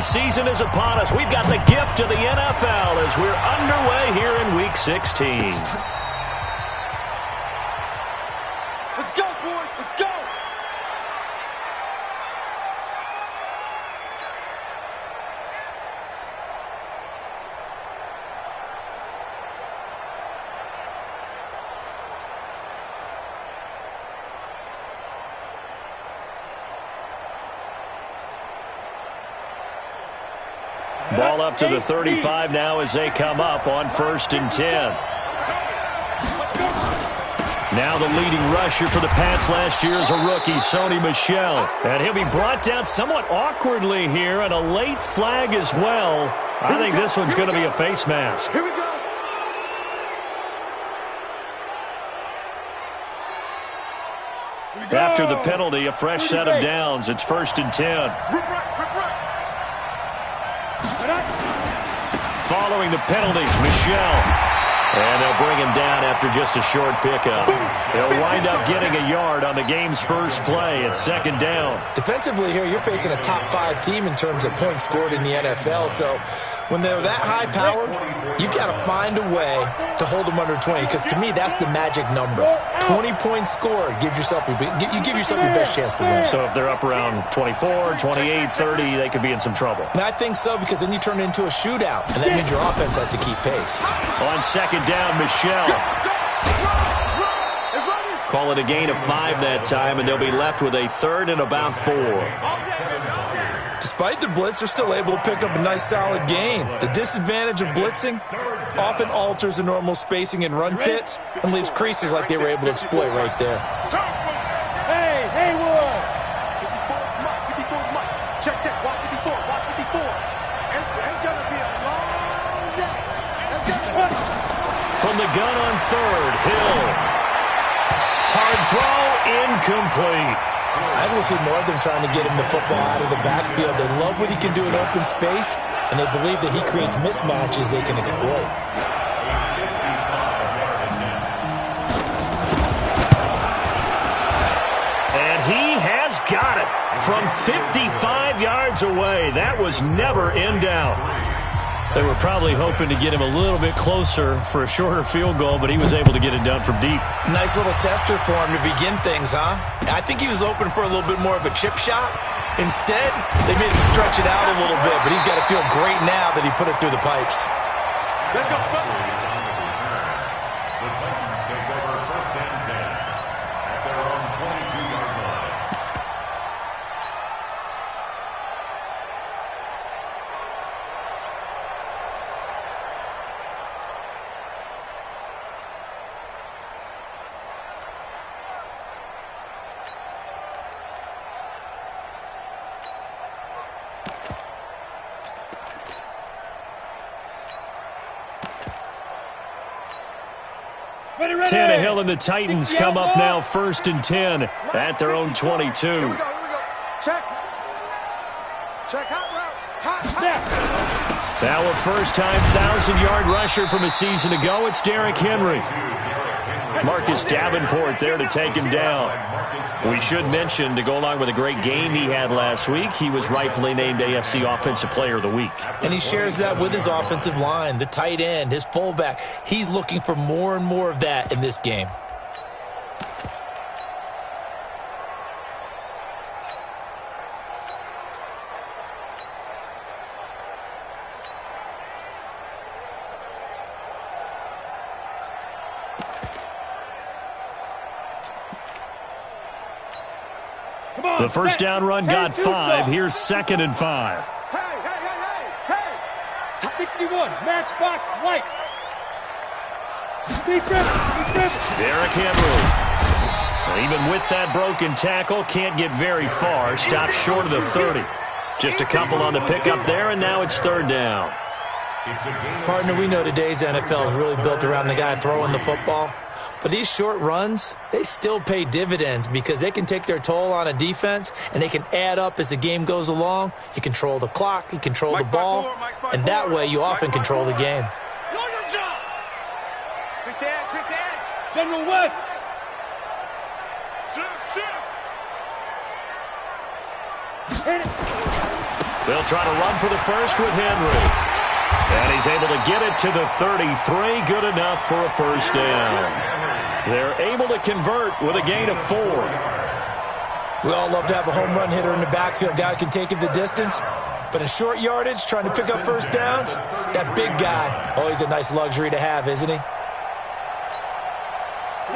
season is upon us. We've got the gift of the NFL as we're underway here in Week 16. Let's go, boys. Let's go. Ball up to the 35 now as they come up on 1st and 10. Now the leading rusher for the Pats last year is a rookie, Sony Michel. And he'll be brought down somewhat awkwardly here, and a late flag as well. I think this one's going to be a face mask. Here we go. After the penalty, a fresh set of downs. It's 1st and 10. Following the penalty, Michel. And they'll bring him down after just a short pickup. He'll wind up getting a yard on the game's first play at 2nd down. Defensively here, you're facing a top 5 team in terms of points scored in the NFL. So when they're that high powered, you've got to find a way to hold them under 20. Because to me, that's the magic number. 20 points scored gives yourself you give yourself your best chance to win. So if they're up around 24, 28, 30, they could be in some trouble. And I think so, because then you turn it into a shootout, and that means your offense has to keep pace. On 2nd down, Michel. Call it a gain of 5 that time, and they'll be left with a 3rd and about 4. Despite the blitz, they're still able to pick up a nice, solid gain. The disadvantage of blitzing often alters the normal spacing and run fits and leaves creases like they were able to exploit right there. Hey, Haywood. 54, check, watch 54, watch 54. It's going to be a long day. From the gun on 3rd, Hill. Hard throw, incomplete. I will see more of them trying to get him the football out of the backfield. They love what he can do in open space, and they believe that he creates mismatches they can exploit. And he has got it from 55 yards away. That was never in doubt. They were probably hoping to get him a little bit closer for a shorter field goal, but he was able to get it done from deep. Nice little tester for him to begin things, huh? I think he was open for a little bit more of a chip shot. Instead, they made him stretch it out a little bit, but he's got to feel great now that he put it through the pipes. Let's go. The Titans take over 1st and 10 at their own 22-yard line. Tannehill and the Titans come up now 1st and 10 at their own 22. Here we go. Check, hot route. Now a first-time 1,000-yard rusher from a season ago. It's Derrick Henry. Marcus Davenport there to take him down. We should mention, to go along with a great game he had last week, he was rightfully named AFC Offensive Player of the Week. And he shares that with his offensive line, the tight end, his fullback. He's looking for more and more of that in this game. The first down run got 5. Here's 2nd and 5. To 61, matchbox white. Defense. Derrick Henry. Well, even with that broken tackle, can't get very far. Stopped short of the 30. Just a couple on the pickup there, and now it's 3rd down. Partner, we know today's NFL is really built around the guy throwing the football. But these short runs, they still pay dividends because they can take their toll on a defense, and they can add up as the game goes along. You control the clock, you control the ball, and that way you often control the game. Know your job. Quick edge. General West. Hit it. They'll try to run for the first with Henry. And he's able to get it to the 33. Good enough for a first down. They're able to convert with a gain of 4. We all love to have a home run hitter in the backfield. Guy can take it the distance. But in short yardage, trying to pick up first downs, that big guy, always a nice luxury to have, isn't he?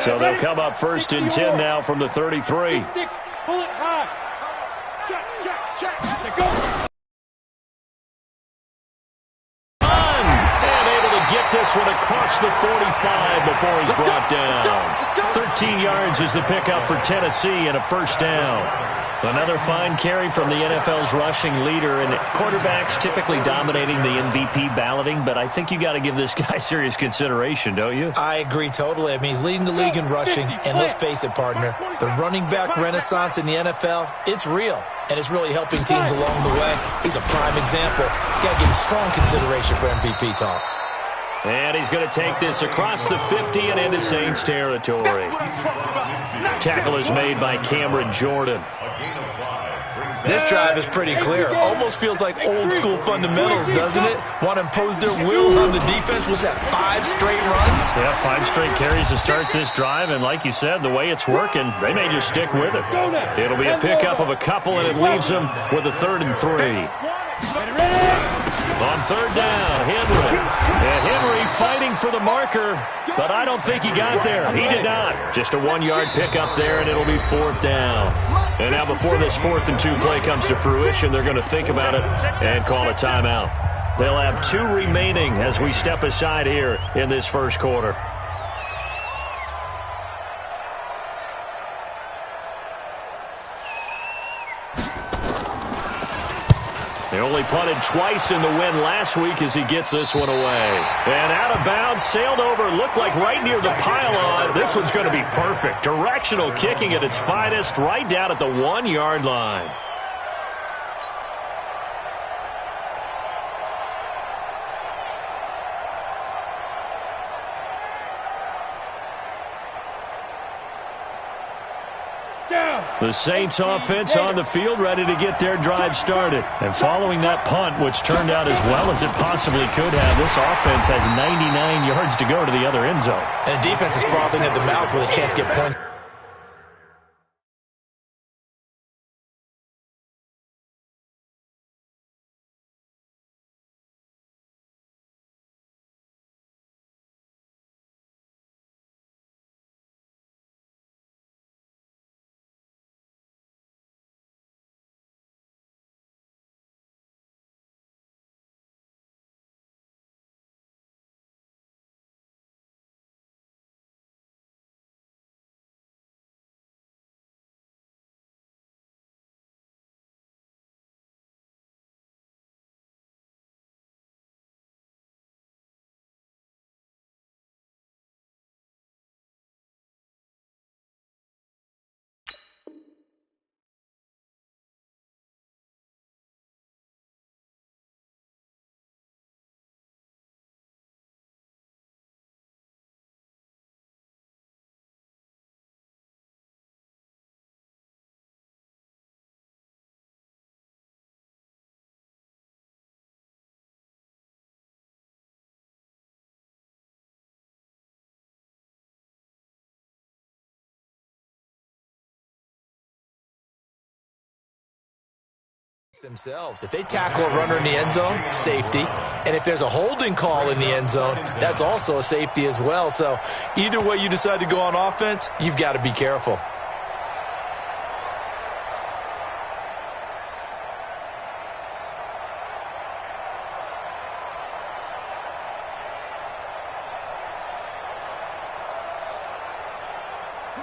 So they'll come up first and 10 now from the 33. 6, pull it high. Check. Go. And able to get this one across the 45 before he's brought down. 13 yards is the pickup for Tennessee and a first down. Another fine carry from the NFL's rushing leader, and quarterbacks typically dominating the MVP balloting, but I think you got to give this guy serious consideration, don't you? I agree totally. I mean, he's leading the league in rushing, and let's face it, partner, the running back renaissance in the NFL, it's real, and it's really helping teams along the way. He's a prime example. Got to give him strong consideration for MVP talk. And he's going to take this across the 50 and into Saints territory. Tackle is made by Cameron Jordan. This drive is pretty clear. Almost feels like old school fundamentals, doesn't it? Want to impose their will on the defense. Was that 5 straight runs? Yeah, 5 straight carries to start this drive, and like you said, the way it's working, they may just stick with it. It'll be a pickup of a couple, and it leaves them with a 3rd and 3. On 3rd down, Henry. And Henry fighting for the marker, but I don't think he got there. He did not. Just a 1-yard pickup there, and it'll be 4th down. And now before this 4th and 2 play comes to fruition, they're going to think about it and call a timeout. They'll have 2 remaining as we step aside here in this first quarter. They only punted twice in the win last week as he gets this one away. And out of bounds, sailed over, looked like right near the pylon. This one's going to be perfect. Directional kicking at its finest, right down at the 1-yard line. The Saints offense on the field, ready to get their drive started. And following that punt, which turned out as well as it possibly could have, this offense has 99 yards to go to the other end zone. And the defense is frothing at the mouth with a chance to get points. Themselves. If they tackle a runner in the end zone, safety. And if there's a holding call in the end zone, that's also a safety as well. So either way you decide to go on offense, you've got to be careful.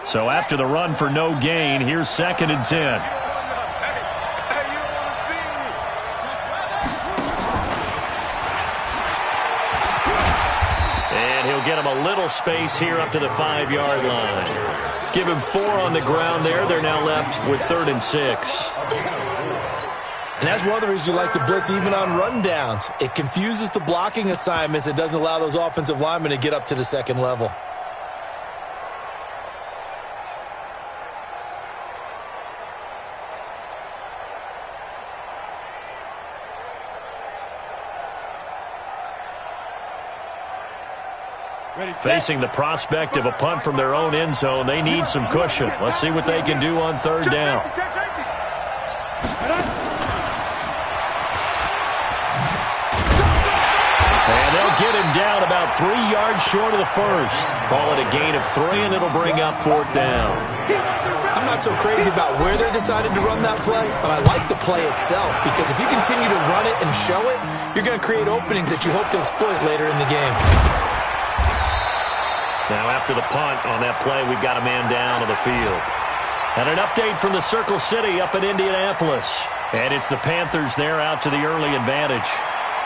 So after the run for no gain, here's 2nd and 10. Get him a little space here up to the 5-yard line. Give him 4 on the ground there. They're now left with 3rd and 6. And that's one of the reasons you like to blitz even on rundowns. It confuses the blocking assignments. It doesn't allow those offensive linemen to get up to the 2nd level. Facing the prospect of a punt from their own end zone, they need some cushion. Let's see what they can do on third down. And they'll get him down about 3 yards short of the first. Call it a gain of 3, and it'll bring up fourth down. I'm not so crazy about where they decided to run that play, but I like the play itself because if you continue to run it and show it, you're going to create openings that you hope to exploit later in the game. Now after the punt on that play, we've got a man down on the field. And an update from the Circle City up in Indianapolis. And it's the Panthers there out to the early advantage.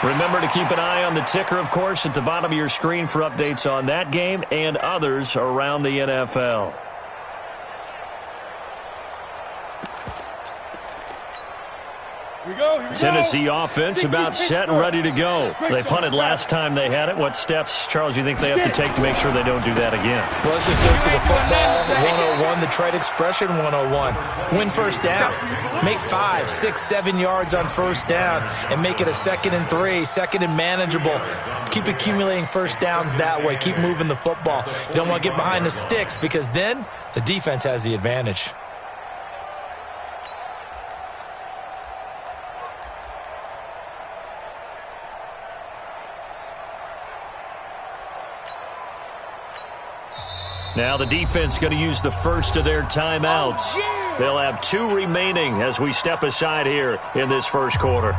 Remember to keep an eye on the ticker, of course, at the bottom of your screen for updates on that game and others around the NFL. Tennessee offense about set and ready to go. They punted last time they had it. What steps, Charles, do you think they have to take to make sure they don't do that again? Well, let's just go to the football 101, the trade expression 101. Win first down. Make 5, 6, 7 yards on first down and make it a 2nd and 3, 2nd and manageable. Keep accumulating first downs that way. Keep moving the football. You don't want to get behind the sticks because then the defense has the advantage. Now the defense going to use the first of their timeouts. They'll have 2 remaining as we step aside here in this first quarter.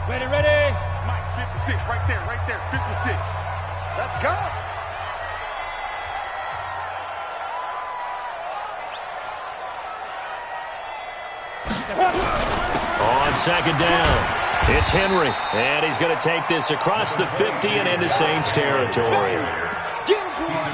Ready. Mike, 56, right there, 56. Let's go. On second down, it's Henry, and he's going to take this across the 50 and into Saints territory.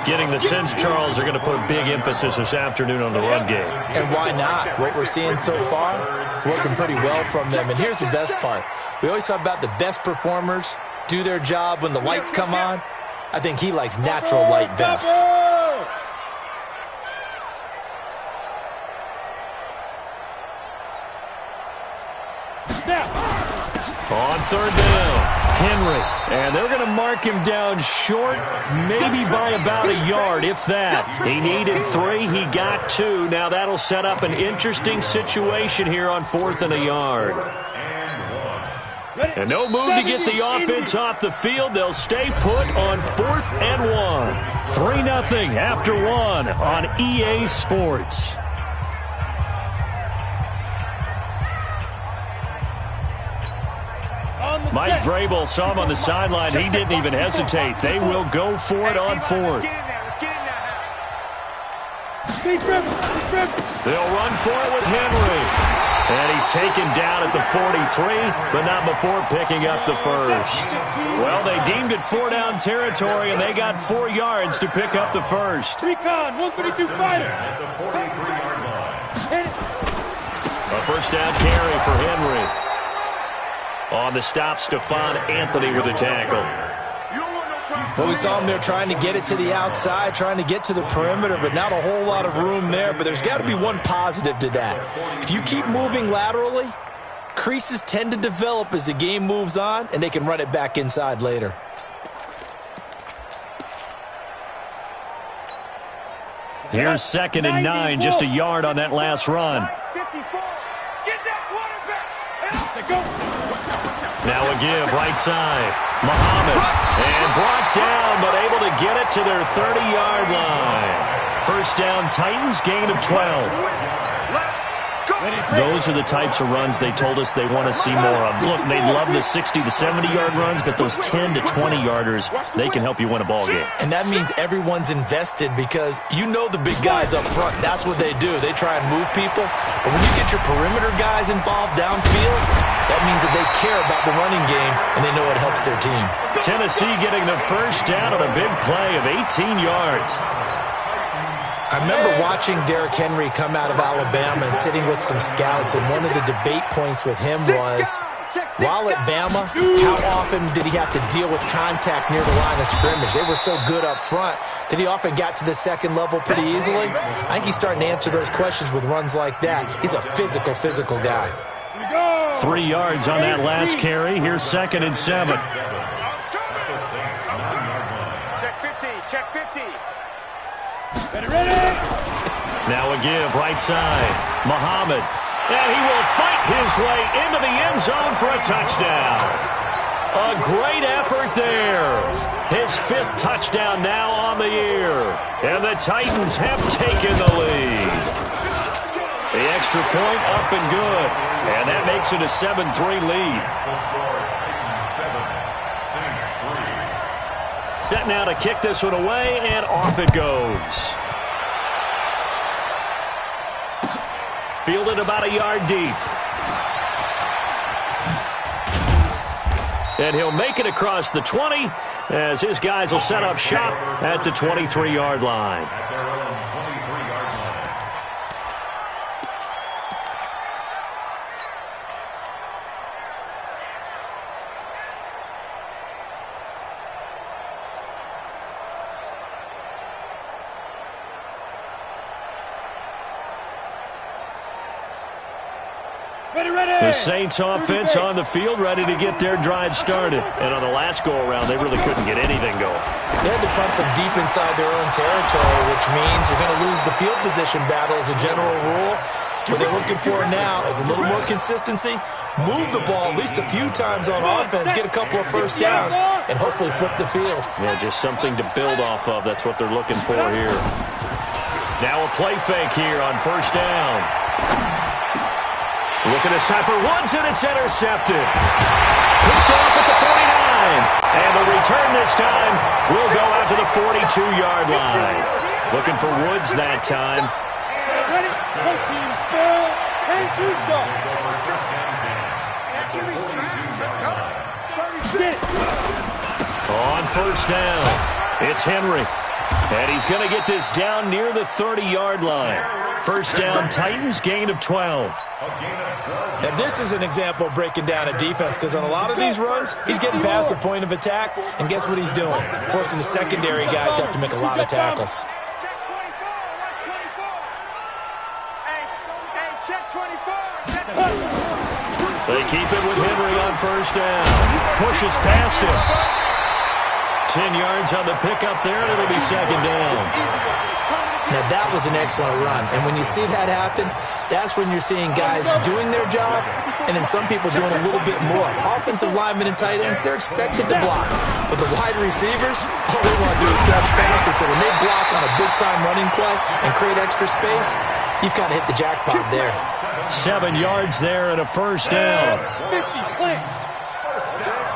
Getting the sense, Charles, are going to put big emphasis this afternoon on the run game. And why not? What we're seeing so far is working pretty well from them. And here's the best part. We always talk about the best performers do their job when the lights come on. I think he likes natural light best. On third down, Henry. And they're going to mark him down short, maybe by about a yard, if that. He needed 3. He got 2. Now that'll set up an interesting situation here on 4th and a yard. And no move to get the offense off the field. They'll stay put on 4th and 1. 3-0 after 1 on EA Sports. Mike Vrabel saw him on the sideline. He didn't even hesitate. They will go for it on 4th. They'll run for it with Henry. And he's taken down at the 43, but not before picking up the first. Well, they deemed it 4-down territory, and they got 4 yards to pick up the first. Recon, 132 fighter. A first down carry for Henry. On the stop, Stephon Anthony with a tackle. Well, we saw him there trying to get it to the outside, trying to get to the perimeter, but not a whole lot of room there. But there's got to be one positive to that. If you keep moving laterally, creases tend to develop as the game moves on, and they can run it back inside later. Here's 2nd and 9, just a yard on that last run. 54. Get that quarterback. Go. Now a give, right side. Muhammad. And brought down, but able to get it to their 30-yard line. First down, Titans, gain of 12. Those are the types of runs they told us they want to see more of. Look, they love the 60 to 70-yard runs, but those 10 to 20-yarders, they can help you win a ball game. And that means everyone's invested because you know the big guys up front. That's what they do. They try and move people. But when you get your perimeter guys involved downfield, that means that they care about the running game and they know it helps their team. Tennessee getting the first down on a big play of 18 yards. I remember watching Derrick Henry come out of Alabama and sitting with some scouts, and one of the debate points with him was, While at Bama, how often did he have to deal with contact near the line of scrimmage? They were so good up front that he often got to the second level pretty easily. I think he's starting to answer those questions with runs like that. He's a physical guy. 3 yards on that last carry. Here's 2nd and 7. Check 50, check 50. Ready? Now a give, right side. Muhammad. And he will fight his way into the end zone for a touchdown. A great effort there. His 5th touchdown now on the year. And the Titans have taken the lead. The extra point up and good. And that makes it a 7-3 lead. Set now to kick this one away, and off it goes. Fielded about a yard deep. And he'll make it across the 20 as his guys will set up shop at the 23-yard line. The Saints offense on the field, ready to get their drive started. And on the last go-around, they really couldn't get anything going. They had to punt from deep inside their own territory, which means you're going to lose the field position battle as a general rule. What they're looking for now is a little more consistency, move the ball at least a few times on offense, get a couple of first downs, and hopefully flip the field. Yeah, just something to build off of. That's what they're looking for here. Now a play fake here on 1st down. Looking this time for Woods, and it's intercepted. Picked off at the 49. And the return this time will go out to the 42-yard line. Looking for Woods that time. Ready? Both teams still and shoot start. Let's go. On 1st down, it's Henry. And he's going to get this down near the 30-yard line. 1st down, Titans, gain of 12. Now, this is an example of breaking down a defense because on a lot of these runs, he's getting past the point of attack, and guess what he's doing? Forcing the secondary guys to have to make a lot of tackles. Check 24, watch 24. Hey, check 24. They keep it with Henry on 1st down. Pushes past him. 10 yards on the pickup there, and it'll be 2nd down. Now, that was an excellent run. And when you see that happen, that's when you're seeing guys doing their job and then some people doing a little bit more. Offensive linemen and tight ends, they're expected to block. But the wide receivers, all they want to do is catch passes. So when they block on a big-time running play and create extra space, you've kind of hit the jackpot there. 7 yards there and a 1st down. 50 clicks.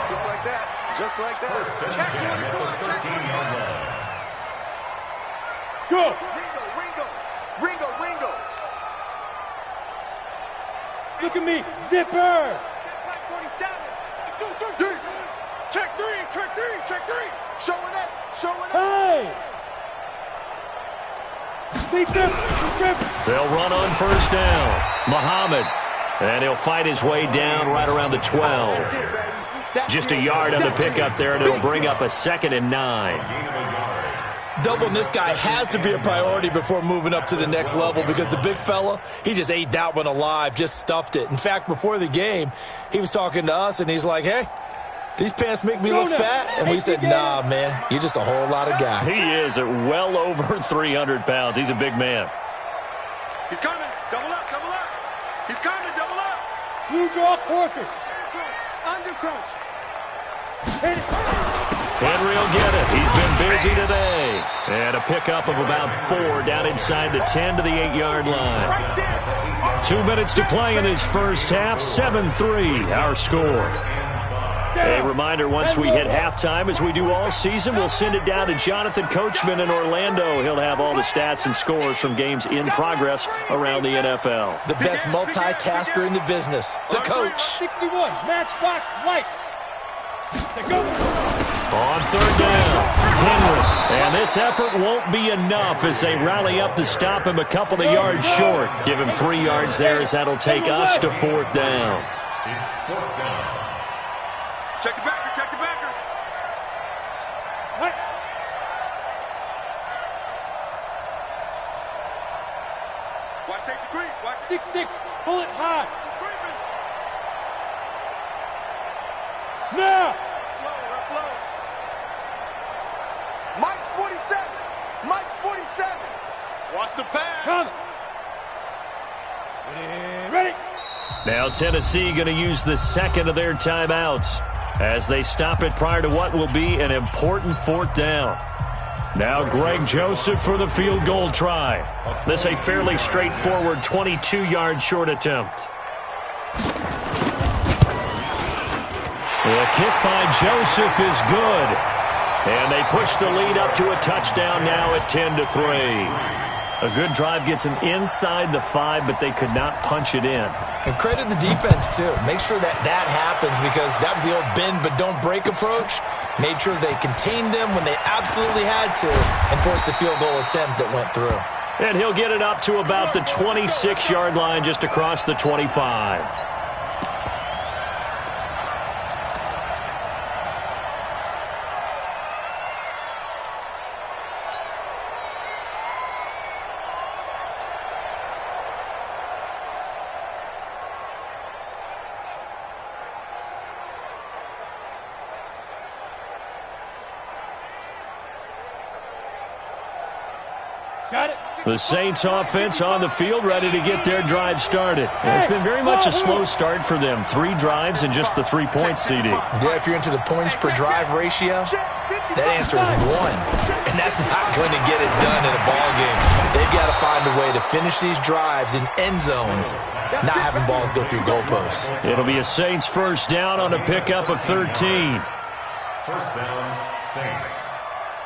Just like that. Just like that. Check 24. Check 24. Go. Ringo. Look at me. Zipper. Check 3. Showing up. Hey. They'll run on 1st down. Muhammad. And he'll fight his way down right around the 12. Just a yard on the pickup there, and it'll bring up a 2nd and 9. Doubling this guy has to be a priority before moving up to the next level because the big fella, he just ate that one alive, just stuffed it. In fact, before the game, he was talking to us, and he's like, hey, these pants make me look fat? And we said, nah, man, you're just a whole lot of guy. He is at well over 300 pounds. He's a big man. He's coming. Double up. He's coming. Double up. You draw quarters. Undercrunch. Hit it. Henry will get it. He's been busy today. And a pickup of about 4 down inside the 10 to the 8-yard line. 2 minutes to play in this first half. 7-3, our score. A reminder, once we hit halftime, as we do all season, we'll send it down to Jonathan Coachman in Orlando. He'll have all the stats and scores from games in progress around the NFL. The best multitasker in the business, the coach. 61, matchbox white. Go. On 3rd down, Henry. And this effort won't be enough as they rally up to stop him a couple of yards short. Give him 3 yards there as that'll take us to 4th down. It's fourth down. Check the backer, check the backer. Hey. Watch safety creep. Watch 6-6. Pull it high. creeping. Now. Let flow. Mike's 47. Mike's 47. Watch the pass. Come. Ready. Now Tennessee going to use the second of their timeouts as they stop it prior to what will be an important fourth down. Now Greg Joseph for the field goal try. This a fairly straightforward 22-yard short attempt. The kick by Joseph is good. And they push the lead up to a touchdown now at 10-3. A good drive gets them inside the 5, but they could not punch it in. And credit the defense, too. Make sure that happens because that was the old bend but don't break approach. Made sure they contained them when they absolutely had to and forced the field goal attempt that went through. And he'll get it up to about the 26-yard line just across the 25. Got it. The Saints offense on the field, ready to get their drive started. And it's been very much a slow start for them. 3 drives and just the 3 points, CD. Yeah, if you're into the points per drive ratio, that answer is 1. And that's not going to get it done in a ball game. They've got to find a way to finish these drives in end zones, not having balls go through goalposts. It'll be a Saints first down on a pickup of 13. First down, Saints.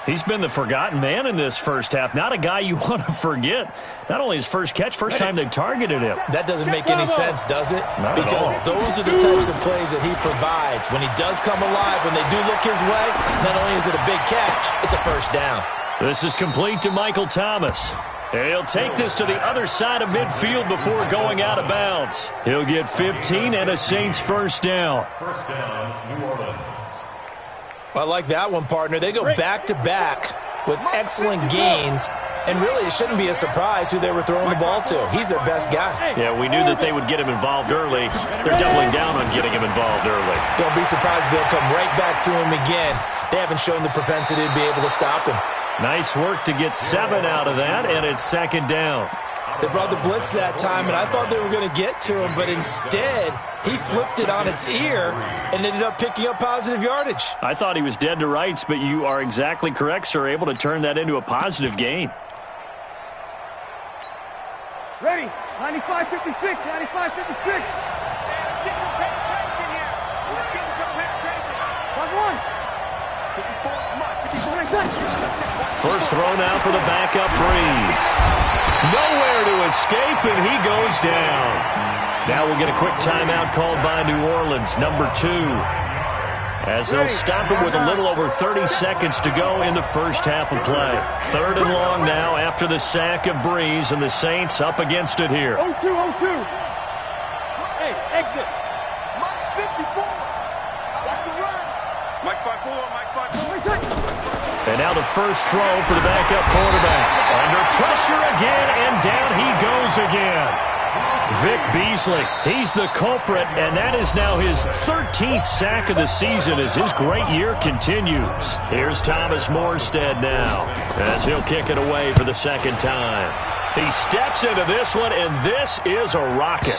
He's been the forgotten man in this first half. Not a guy you want to forget. Not only his first catch, first time they've targeted him. That doesn't make any sense, does it? Not because at all. those are the types of plays that he provides. When he does come alive, when they do look his way, not only is it a big catch, it's a first down. This is complete to Michael Thomas. He'll take this to the other side of midfield before going out of bounds. He'll get 15 and a Saints first down. First down, New Orleans. I like that one, partner. They go back-to-back with excellent gains, and really it shouldn't be a surprise who they were throwing the ball to. He's their best guy. Yeah, we knew that they would get him involved early. They're doubling down on getting him involved early. Don't be surprised they'll come right back to him again. They haven't shown the propensity to be able to stop him. Nice work to get 7 out of that, and it's second down. They brought the blitz that time, and I thought they were going to get to him, but instead he flipped it on its ear and ended up picking up positive yardage. I thought he was dead to rights, but you are exactly correct, sir, able to turn that into a positive gain. Ready. 95-56. 95-56. Let's get some penetration here. Let's get some penetration. 1-1. 54. First throw now for the backup Breeze. Nowhere to escape, and he goes down. Now we'll get a quick timeout called by New Orleans, number 2. As they'll stop it with a little over 30 seconds to go in the first half of play. 3rd and long now after the sack of Breeze, and the Saints up against it here. 0-2, 0-2. Hey, exit. Mike 54. Watch the run. Mike 5-4. Mike 5-4. And now the first throw for the backup quarterback. Under pressure again, and down he goes again. Vic Beasley, he's the culprit, and that is now his 13th sack of the season as his great year continues. Here's Thomas Morstead now as he'll kick it away for the second time. He steps into this one, and this is a rocket.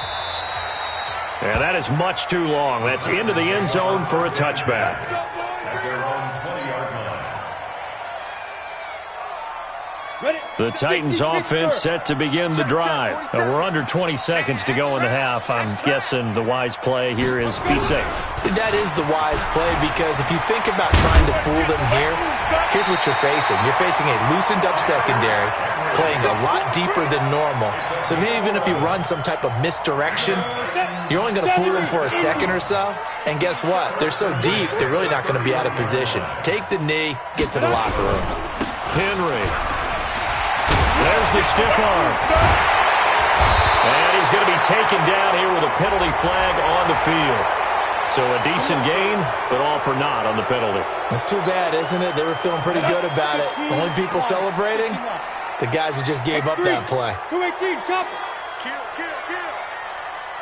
And that is much too long. That's into the end zone for a touchback. At their own 20-yard line. The Titans offense set to begin the drive. We're under 20 seconds to go in the half. I'm guessing the wise play here is be safe. That is the wise play because if you think about trying to fool them here, here's what you're facing. You're facing a loosened up secondary, playing a lot deeper than normal. So even if you run some type of misdirection, you're only going to fool them for a second or so. And guess what? They're so deep, they're really not going to be out of position. Take the knee, get to the locker room. Henry. There's the stiff arm. And he's going to be taken down here with a penalty flag on the field. So a decent gain, but all for naught on the penalty. It's too bad, isn't it? They were feeling pretty good about it. The only people celebrating, the guys who just gave up that play. 218, chop it. Kill, kill, kill.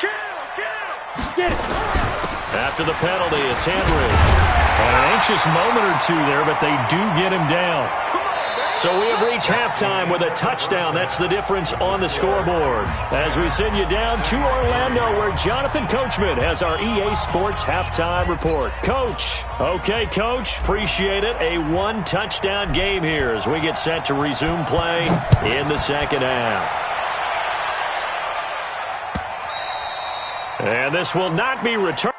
Kill, kill. Get it. After the penalty, it's Henry. And an anxious moment or two there, but they do get him down. So we have reached halftime with a touchdown. That's the difference on the scoreboard. As we send you down to Orlando, where Jonathan Coachman has our EA Sports halftime report. Coach. Okay, Coach. Appreciate it. A one-touchdown game here as we get set to resume play in the second half. And this will not be returned.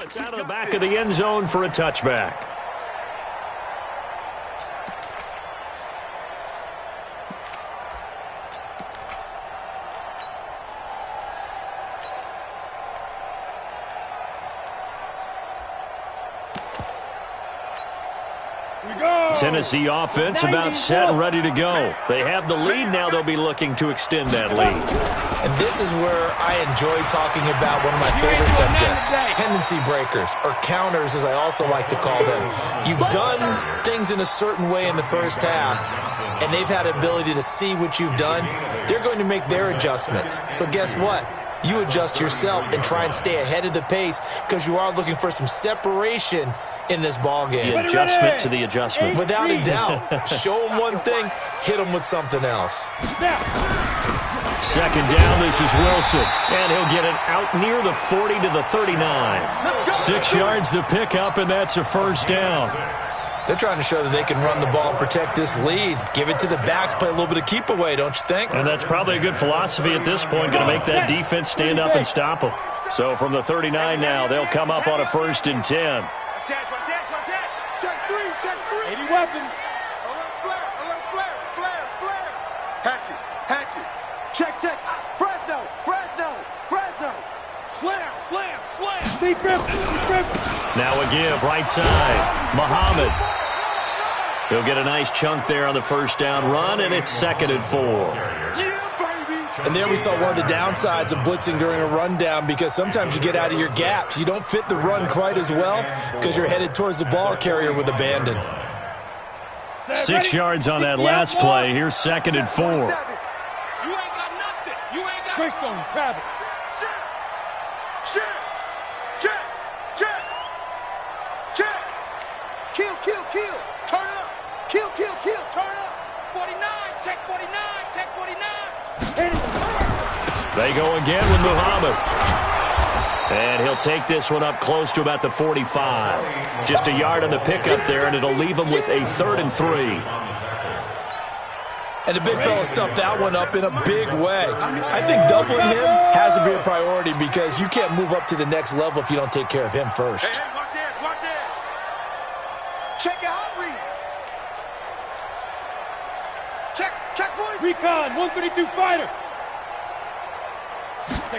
It's out of the back of the end zone for a touchback. Tennessee offense about set and ready to go. They have the lead. Now they'll be looking to extend that lead. And this is where I enjoy talking about one of my favorite subjects, tendency breakers, or counters as I also like to call them. You've done things in a certain way in the first half, and they've had the ability to see what you've done. They're going to make their adjustments. So guess what? You adjust yourself and try and stay ahead of the pace because you are looking for some separation in this ball game. The adjustment to the adjustment. Without a doubt. Show them one thing, hit them with something else. Second down, this is Wilson. And he'll get it out near the 40 to the 39. 6 yards the pickup, and that's a first down. They're trying to show that they can run the ball and protect this lead. Give it to the backs, play a little bit of keep away, don't you think? And that's probably a good philosophy at this point, going to make that defense stand up and stop them. So from the 39 now, they'll come up on a 1st and 10. Check three. 80 weapon. Alert flare. Hatchet. Check. Fresno. Slam. Deep rip. Now a give, right side. Muhammad. He'll get a nice chunk there on the first down run, and it's 2nd and 4. Yeah, baby. And there we saw one of the downsides of blitzing during a rundown because sometimes you get out of your gaps. You don't fit the run quite as well because you're headed towards the ball carrier with abandon. 6 yards on that last play. Here's 2nd and 4. You ain't got nothing. Greystone, grab it. Check. Kill. Turn it up. Kill. Turn it up. 49. Check 49. They go again with Muhammad. And he'll take this one up close to about the 45. Just a yard on the pickup there, and it'll leave him with a 3rd and 3. And the big fella stuffed that one up in a big way. I think doubling him has to be a priority because you can't move up to the next level if you don't take care of him first. Hey, watch it. Check your hot read. Check for it. Recon, 132 fighter.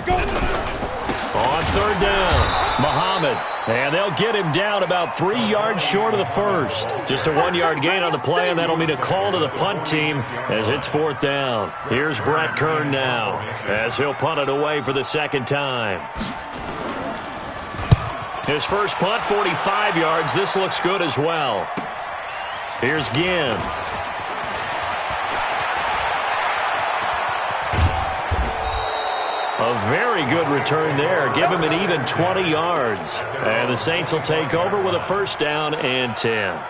Go. On 3rd down, Muhammad. And they'll get him down about 3 yards short of the first. Just a 1-yard gain on the play, and that'll mean a call to the punt team as it's 4th down. Here's Brett Kern now as he'll punt it away for the 2nd time. His first punt, 45 yards. This looks good as well. Here's Ginn. A very good return there. Give him an even 20 yards. And the Saints will take over with a 1st down and 10.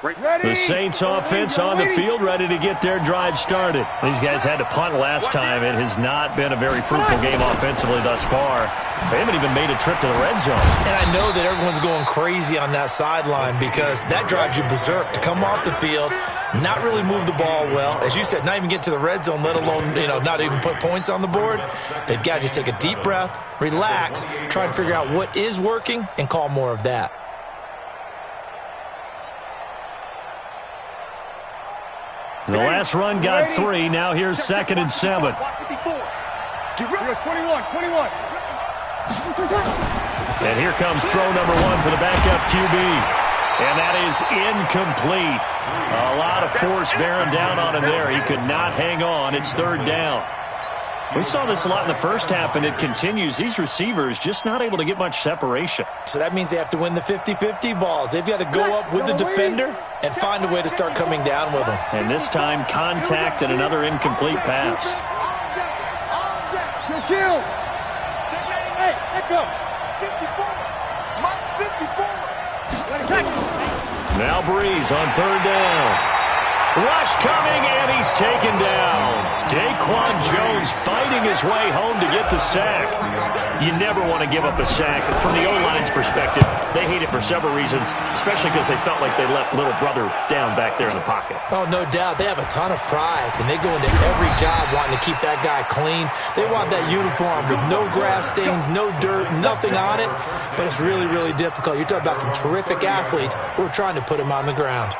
The Saints offense on the field, ready to get their drive started. These guys had to punt last time. It has not been a very fruitful game offensively thus far. They haven't even made a trip to the red zone. And I know that everyone's going crazy on that sideline because that drives you berserk to come off the field, not really move the ball well. As you said, not even get to the red zone, let alone, not even put points on the board. They've got to just take a deep breath, relax, try and figure out what is working, and call more of that. The last run got 3. Now here's 2nd and 7. Get rid of 21. And here comes throw number 1 for the backup QB. And that is incomplete. A lot of force bearing down on him there. He could not hang on. It's 3rd down. We saw this a lot in the first half, and it continues. These receivers just not able to get much separation. So that means they have to win the 50-50 balls. They've got to go up with the defender and find a way to start coming down with them. And this time, contact and another incomplete pass. Kill. Hey, let go. 54. Mike 54. Now Breeze on 3rd down. Rush coming, and he's taken down. Daquan Jones fighting his way home to get the sack. You never want to give up a sack. From the O-line's perspective, they hate it for several reasons, especially because they felt like they let little brother down back there in the pocket. Oh, no doubt. They have a ton of pride, and they go into every job wanting to keep that guy clean. They want that uniform with no grass stains, no dirt, nothing on it, but it's really, really difficult. You're talking about some terrific athletes who are trying to put him on the ground.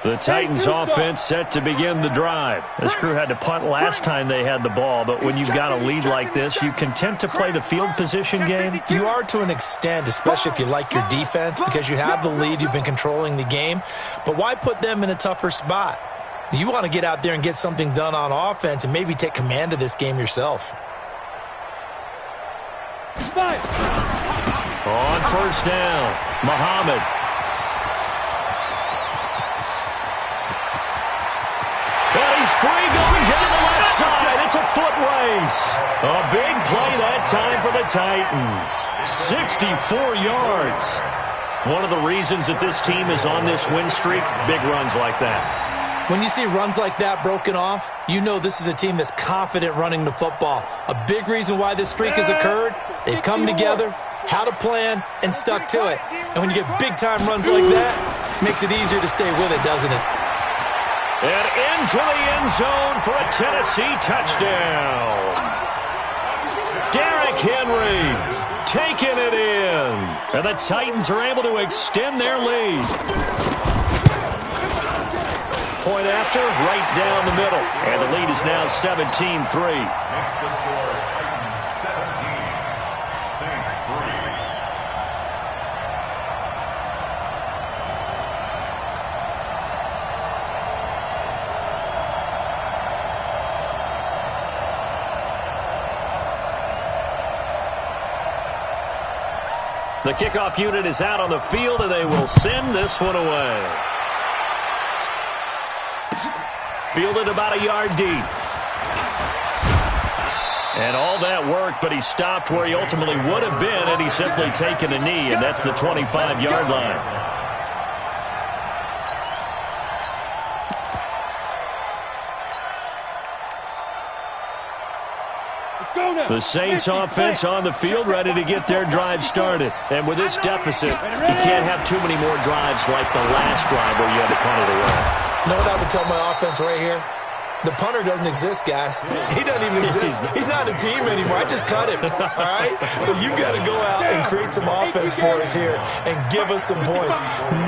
The Titans offense set to begin the drive. This crew had to punt last time they had the ball, but when you've got a lead like this, you content to play the field position game? You are to an extent, especially if you like your defense, because you have the lead, you've been controlling the game. But why put them in a tougher spot? You want to get out there and get something done on offense and maybe take command of this game yourself. On 1st down, Muhammad. And he's free going down the left side. It's a foot race. A big play that time for the Titans. 64 yards. One of the reasons that this team is on this win streak, big runs like that. When you see runs like that broken off, you know this is a team that's confident running the football. A big reason why this streak has occurred, they've come together, had a plan, and stuck to it. And when you get big-time runs like that, it makes it easier to stay with it, doesn't it? And into the end zone for a Tennessee touchdown. Derrick Henry taking it in. And the Titans are able to extend their lead. Point after, right down the middle. And the lead is now 17-3. Makes the score Titans 17, Saints 3. The kickoff unit is out on the field, and they will send this one away. Fielded about a yard deep. And all that worked, but he stopped where he ultimately would have been had he simply taken a knee, and that's the 25-yard line. The Saints offense on the field ready to get their drive started. And with this deficit, you can't have too many more drives like the last drive where you had to punt it away. You know what I would tell my offense right here? The punter doesn't exist, guys. He doesn't even exist. He's not a team anymore. I just cut him, all right? So you've got to go out and create some offense for us here and give us some points.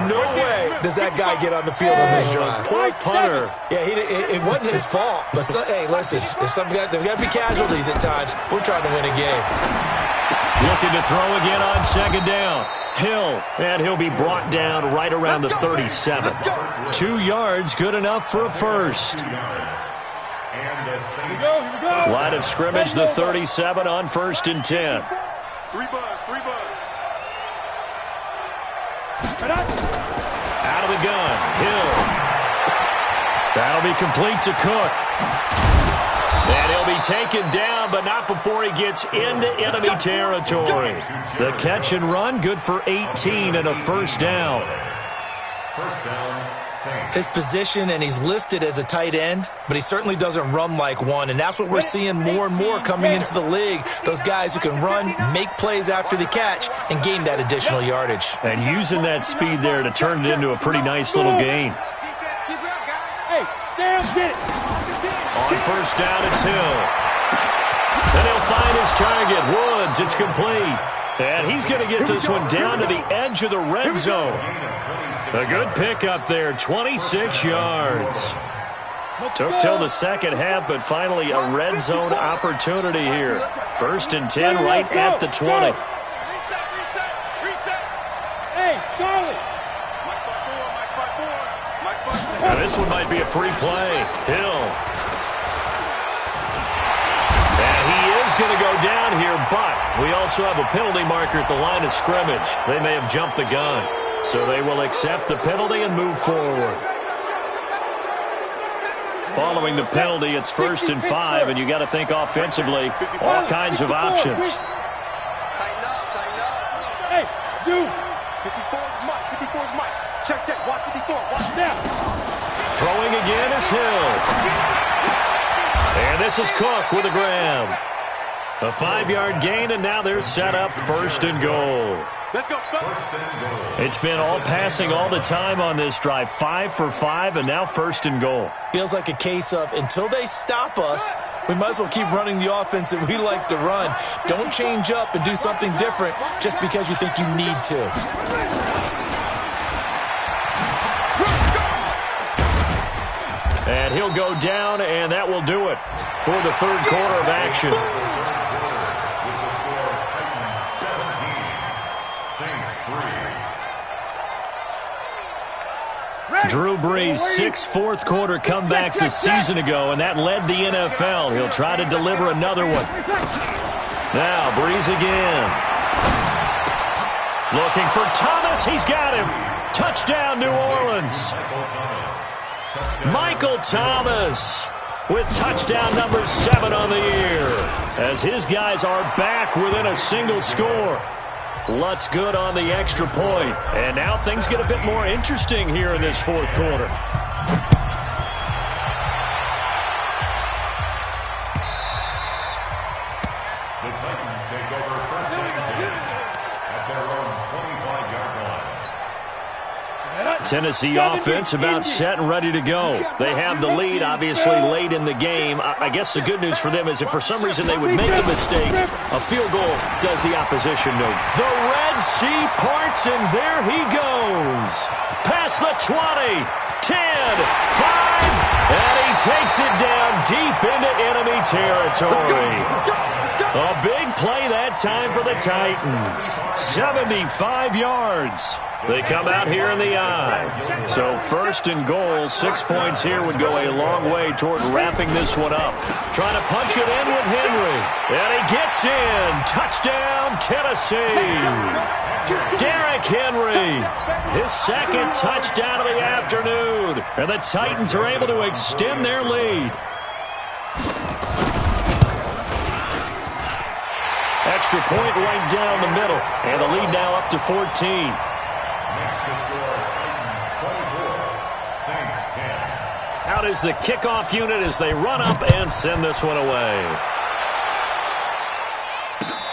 No way does that guy get on the field on this drive. Poor punter. Yeah, it wasn't his fault. But, hey, listen, there's got to be casualties at times. We're trying to win a game. Looking to throw again on 2nd down. Hill, and he'll be brought down right around the 37. 2 yards, good enough for a first. Line of scrimmage, the 37 on 1st and 10. 3 bucks. Out of the gun, Hill. That'll be complete to Cook. And he'll be taken down, but not before he gets into enemy territory. The catch and run, good for 18 and a first down. First down, Saints. His position, and he's listed as a tight end, but he certainly doesn't run like one, and that's what we're seeing more and more coming into the league. Those guys who can run, make plays after the catch, and gain that additional yardage. And using that speed there to turn it into a pretty nice little game. Hey, Sam, get it. On first down, it's Hill. Then he'll find his target, Woods. It's complete. And he's going to get this one down to the edge of the red zone. A good pickup there, 26 yards. Took till the second half, but finally a red zone opportunity here. First and 10 right at the 20. Hey, Charlie. Now this one might be a free play. Hill. And he is going to go down here, but we also have a penalty marker at the line of scrimmage. They may have jumped the gun. So they will accept the penalty and move forward. Following the penalty, it's first and 5, and you got to think offensively, all kinds of options. Hey, dude. 54 is Mike. 54 is Mike. Check, check. Watch 54. Watch now. Throwing again is Hill. And this is Cook with a grab. A 5-yard gain, and now they're set up first and goal. Let's go, first and goal. It's been all passing all the time on this drive. 5 for 5, and now first and goal. Feels like a case of until they stop us, we might as well keep running the offense that we like to run. Don't change up and do something different just because you think you need to. And he'll go down, and that will do it for the third quarter of action. Drew Brees, 6 fourth-quarter comebacks a season ago, and that led the NFL. He'll try to deliver another one. Now, Brees again. Looking for Thomas. He's got him. Touchdown, New Orleans. Michael Thomas with touchdown number 7 on the year, as his guys are back within a single score. Lutz good on the extra point. And now things get a bit more interesting here in this fourth quarter. The Titans take over first and 10 at their own 25-yard line. Tennessee offense about set and ready to go. They have the lead, obviously, late in the game. I guess the good news for them is if for some reason they would make a mistake, a field goal does the opposition no. The Red Sea parts, and there he goes. Past the 20, 10, 5, and he takes it down deep into enemy territory. A big play that time for the Titans. 75 yards. They come out here in the eye. So first and goal, 6 points here would go a long way toward wrapping this one up. Trying to punch it in with Henry. And he gets in. Touchdown, Tennessee. Derrick Henry, his second touchdown of the afternoon. And the Titans are able to extend their lead. Extra point right down the middle. And the lead now up to 14. Next to score, Titans 24, Saints 10. Out is the kickoff unit as they run up and send this one away.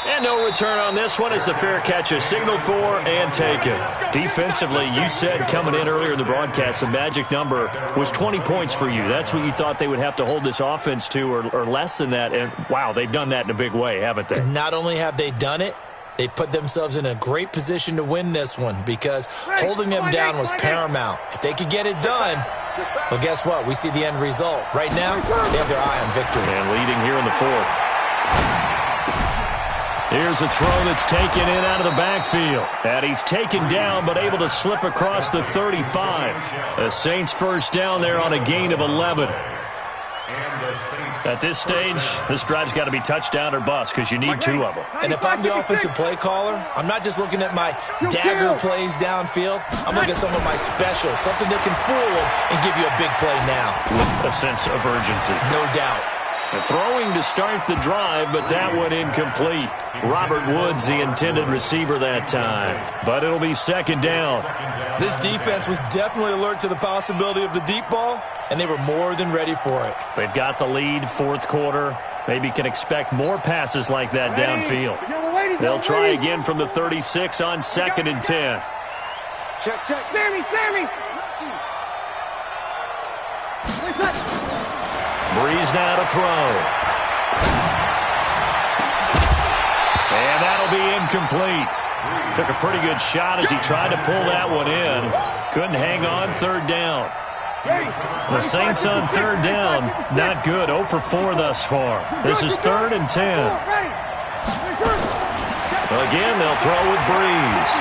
And no return on this one as the fair catch is signaled for and taken. Defensively, you said coming in earlier in the broadcast, the magic number was 20 points for you. That's what you thought they would have to hold this offense to, or less than that. And, wow, they've done that in a big way, haven't they? Not only have they done it, they put themselves in a great position to win this one because holding them down was paramount. If they could get it done, well, guess what? We see the end result. Right now, they have their eye on victory. And leading here in the fourth. Here's a throw that's taken in out of the backfield. And he's taken down but able to slip across the 35. The Saints first down there on a gain of 11. At this stage, this drive's got to be touchdown or bust because you need 2 of them. And if I'm the offensive play caller, I'm not just looking at my dagger plays downfield. I'm looking at some of my specials, something that can fool them and give you a big play now. With a sense of urgency. No doubt. Throwing to start the drive, but that one incomplete. Robert Woods, the intended receiver that time. But it'll be second down. This defense was definitely alert to the possibility of the deep ball, and they were more than ready for it. They've got the lead, fourth quarter. Maybe can expect more passes like that downfield. They'll try again from the 36 on 2nd and 10. Check. Sammy! Breeze now to throw. And that'll be incomplete. Took a pretty good shot as he tried to pull that one in. Couldn't hang on, third down. The Saints on third down, not good. 0 for 4 thus far. This is 3rd and 10. Again, they'll throw with Breeze.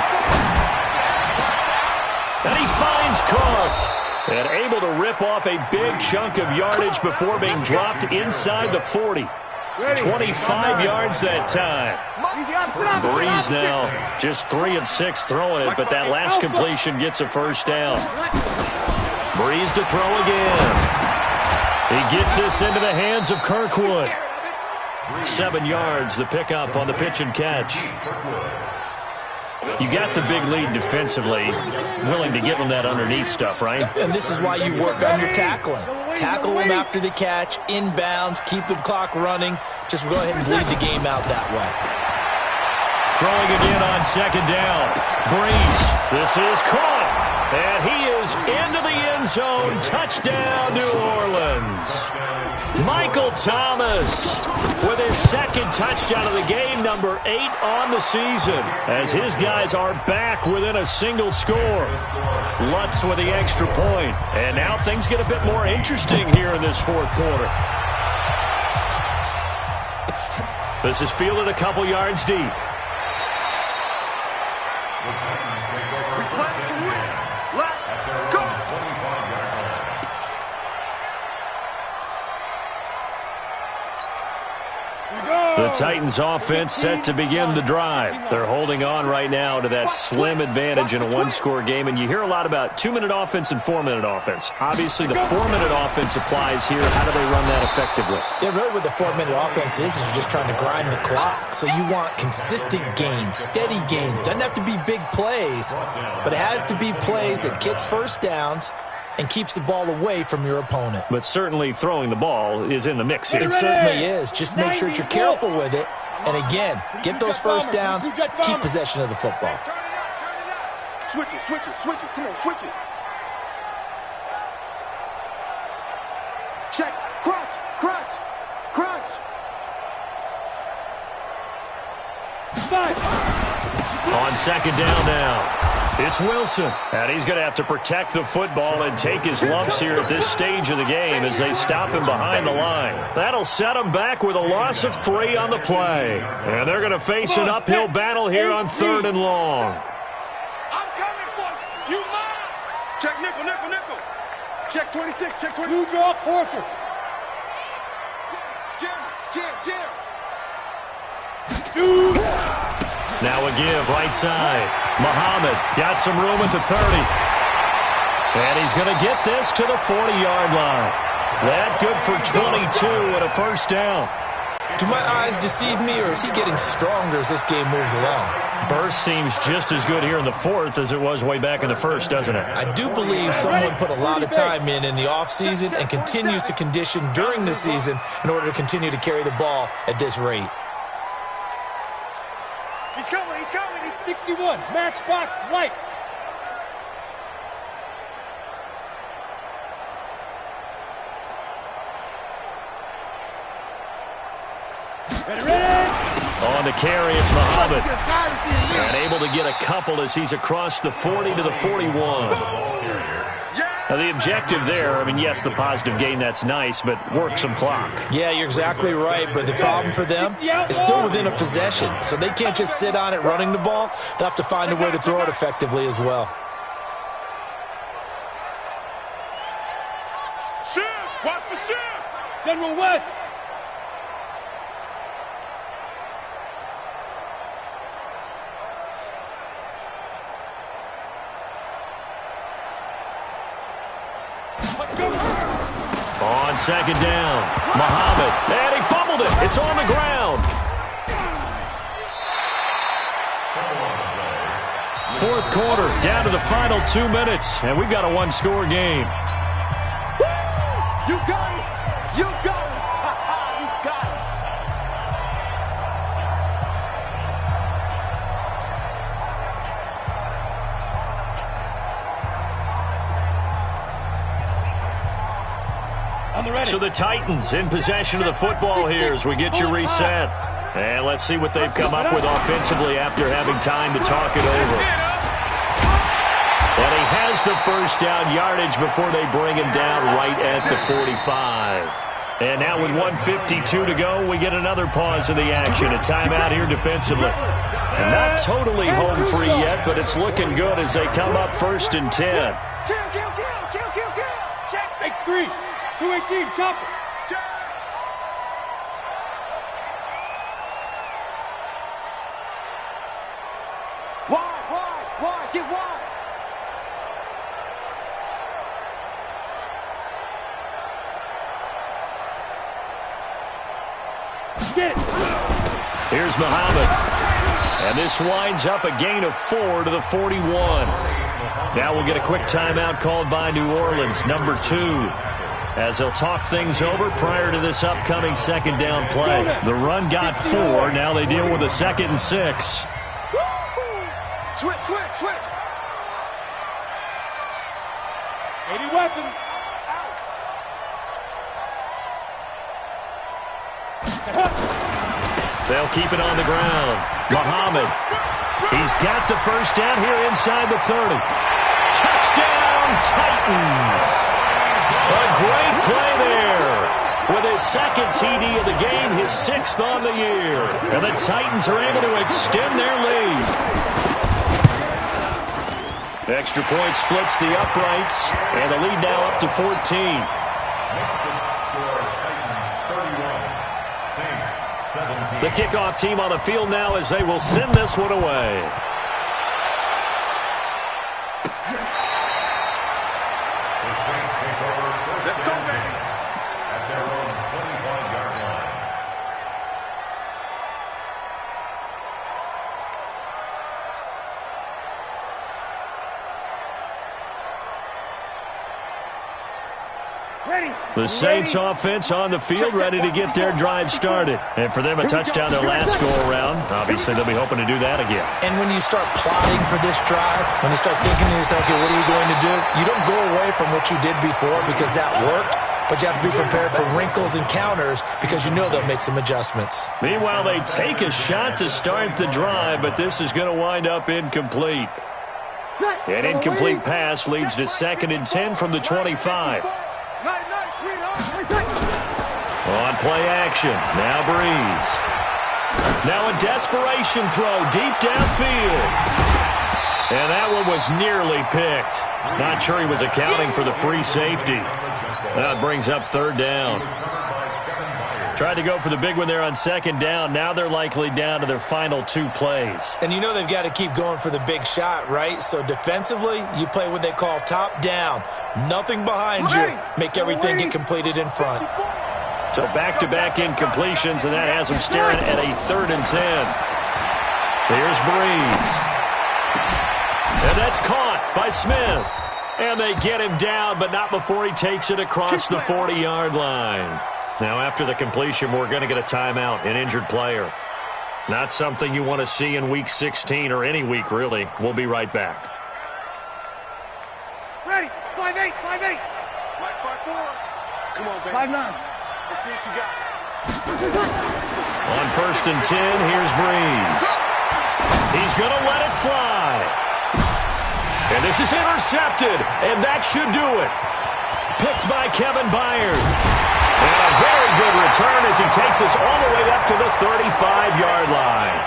And he finds Cook. And able to rip off a big chunk of yardage before being dropped inside the 40. 25 yards that time. Breeze now just 3 of 6 throwing it, but that last completion gets a first down. Breeze to throw again. He gets this into the hands of Kirkwood. 7 yards, the pickup on the pitch and catch. You got the big lead defensively, willing to give them that underneath stuff, right? And this is why you work on your tackling. Tackle them after the catch, inbounds, keep the clock running. Just go ahead and bleed the game out that way. Throwing again on second down. Breeze, this is caught. And he is into the end zone. Touchdown, New Orleans. Michael Thomas with his second touchdown of the game, number 8 on the season, as his guys are back within a single score. Lutz with the extra point. And now things get a bit more interesting here in this fourth quarter. This is fielded a couple yards deep. The Titans offense set to begin the drive. They're holding on right now to that slim advantage in a one-score game, and you hear a lot about 2-minute offense and 4-minute offense. Obviously, the 4-minute offense applies here. How do they run that effectively? Yeah, really what the 4-minute offense is you're just trying to grind the clock. So you want consistent gains, steady gains. Doesn't have to be big plays, but it has to be plays that gets first downs and keeps the ball away from your opponent. But certainly throwing the ball is in the mix here. It certainly is. Just make sure that you're careful with it. And again, get those first downs, keep possession of the football. Switch it. Come on, switch it. Check. Crunch. On second down now. It's Wilson, and he's going to have to protect the football and take his lumps here at this stage of the game as they stop him behind the line. That'll set him back with a loss of 3 on the play. And they're going to face an uphill battle here on 3rd and long. I'm coming for you. You mine. Check nickel. Check 26. Check 20. You draw quarter. Jim. Now a give right side. Muhammad got some room at the 30. And he's going to get this to the 40-yard line. That good for 22 and a first down. Do my eyes deceive me, or is he getting stronger as this game moves along? Burst seems just as good here in the fourth as it was way back in the first, doesn't it? I do believe someone put a lot of time in the offseason and continues to condition during the season in order to continue to carry the ball at this rate. He's coming. He's 61. Matchbox lights. Ready. On the carry, it's Muhammad. And able to get a couple as he's across the 40 to the 41. Now, the objective there, I mean, yes, the positive gain, that's nice, but work some clock. Yeah, you're exactly right, but the problem for them is still within a possession, so they can't just sit on it running the ball. They'll have to find a way to throw it effectively as well. Shift. Watch the shift. General West. On second down, Muhammad, and he fumbled it. It's on the ground. Fourth quarter, down to the final 2 minutes, and we've got a one-score game. You got it. You got it. You got it. So the Titans in possession of the football here as we get you reset. And let's see what they've come up with offensively after having time to talk it over. And he has the first down yardage before they bring him down right at the 45. And now with 1:52 to go, we get another pause in the action. A timeout here defensively. And not totally home free yet, but it's looking good as they come up 1st and 10. Kill. Check. X3. 218, chopper. Wide. Get wide. Get it. Here's Muhammad. And this winds up a gain of 4 to the 41. Now we'll get a quick timeout called by New Orleans, number 2. As they'll talk things over prior to this upcoming second down play. The run got 4. Now they deal with a 2nd and 6. Switch. 80 weapons. They'll keep it on the ground. Muhammad. He's got the first down here inside the 30. Touchdown, Titans. A great play there. With his 2nd TD of the game, his 6th on the year. And the Titans are able to extend their lead. Extra point splits the uprights, and the lead now up to 14. Next score, Titans 31, Saints 17. The kickoff team on the field now as they will send this one away. The Saints take over first and 10 at their own 25-yard line. The Saints offense on the field, ready to get their drive started. And for them, a touchdown their last go-around. Obviously, they'll be hoping to do that again. And when you start plotting for this drive, when you start thinking to yourself, okay, what are we going to do? You don't go away from what you did before because that worked, but you have to be prepared for wrinkles and counters because you know they'll make some adjustments. Meanwhile, they take a shot to start the drive, but this is going to wind up incomplete. An incomplete pass leads to 2nd and 10 from the 25. On play action, now Breeze. Now a desperation throw deep downfield. And that one was nearly picked. Not sure he was accounting for the free safety. That brings up 3rd down. Tried to go for the big one there on 2nd down. Now they're likely down to their final 2 plays. And you know they've got to keep going for the big shot, right? So defensively, you play what they call top down. Nothing behind you. Make everything get completed in front. So back-to-back incompletions, and that has them staring at a 3rd and 10. Here's Breeze. And that's caught by Smith. And they get him down, but not before he takes it across the 40-yard line. Now, after the completion, we're going to get a timeout, an injured player. Not something you want to see in Week 16 or any week, really. We'll be right back. Ready. 5-8. 5-4. Come on, baby. 5-9. Let's see what you got. On 1st and 10, here's Breeze. He's going to let it fly. And this is intercepted, and that should do it. Picked by Kevin Byard. And a very good return as he takes us all the way up to the 35-yard line.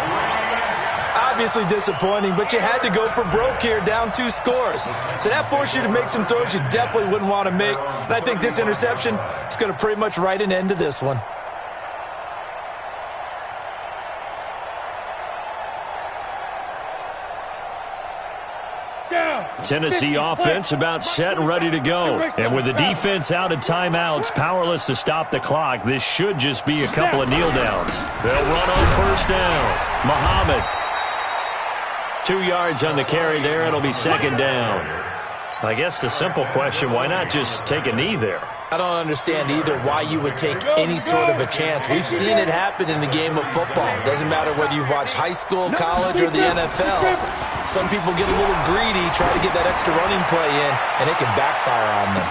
Obviously disappointing, but you had to go for broke here, down 2 scores. So that forced you to make some throws you definitely wouldn't want to make. And I think this interception is going to pretty much write an end to this one. Tennessee offense about set and ready to go. And with the defense out of timeouts, powerless to stop the clock, this should just be a couple of kneel downs. They'll run on first down. Muhammad. 2 yards on the carry there. It'll be second down. I guess the simple question, why not just take a knee there? I don't understand either why you would take any sort of a chance. We've seen it happen in the game of football. Doesn't matter whether you've watched high school, college, or the NFL. Some people get a little greedy, try to get that extra running play in, and it can backfire on them.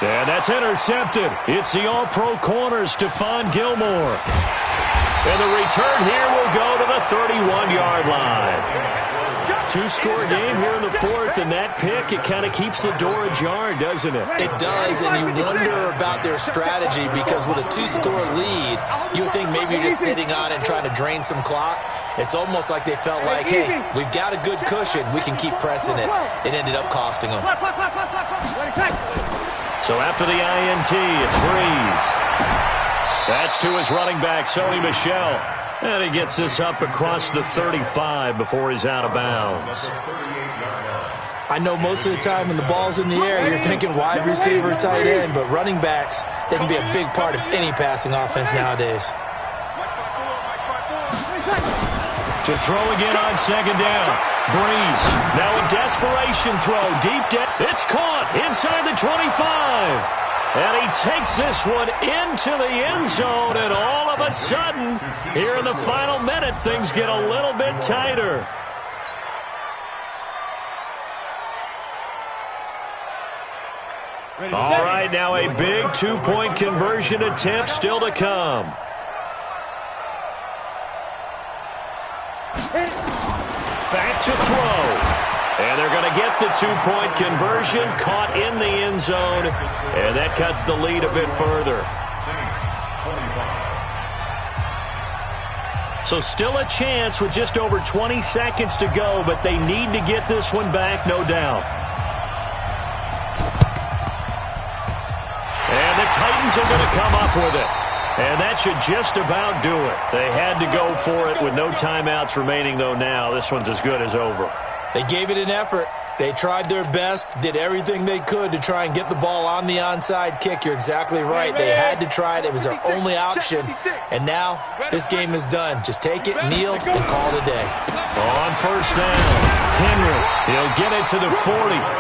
And that's intercepted. It's the all-pro corner, Stephon Gilmore. And the return here will go to the 31-yard line. Two-score game here in the fourth, and that pick, it kind of keeps the door ajar, doesn't it? It does, and you wonder about their strategy because with a two-score lead, you would think maybe you're just sitting on it and trying to drain some clock. It's almost like they felt like, hey, we've got a good cushion. We can keep pressing it. It ended up costing them. So after the INT, it's Breeze. That's to his running back, Sony Michel. And he gets this up across the 35 before he's out of bounds. I know most of the time when the ball's in the air, you're thinking wide receiver, tight end, but running backs, they can be a big part of any passing offense nowadays. To throw again on second down. Breeze. Now a desperation throw. Deep down. It's caught inside the 25. And he takes this one into the end zone, and all of a sudden, here in the final minute, things get a little bit tighter. All right, now a big two-point conversion attempt still to come. Back to throw. And they're going to get the two-point conversion, caught in the end zone, and that cuts the lead a bit further. So still a chance with just over 20 seconds to go, but they need to get this one back, no doubt. And the Titans are going to come up with it. And that should just about do it. They had to go for it with no timeouts remaining, though now. This one's as good as over. They gave it an effort. They tried their best, did everything they could to try and get the ball on the onside kick. You're exactly right. They had to try it. It was their only option. And now this game is done. Just take it, kneel, and call it a day. On first down, Henry. He'll get it to the 40.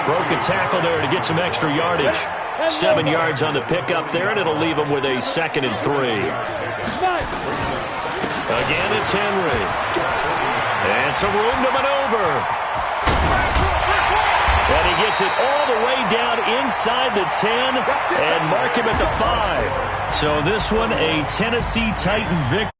Broke a tackle there to get some extra yardage. 7 yards on the pickup there, and it'll leave him with a 2nd and 3. Again, it's Henry. And some room to maneuver. And he gets it all the way down inside the 10 and mark him at the 5. So this one, a Tennessee Titan victory.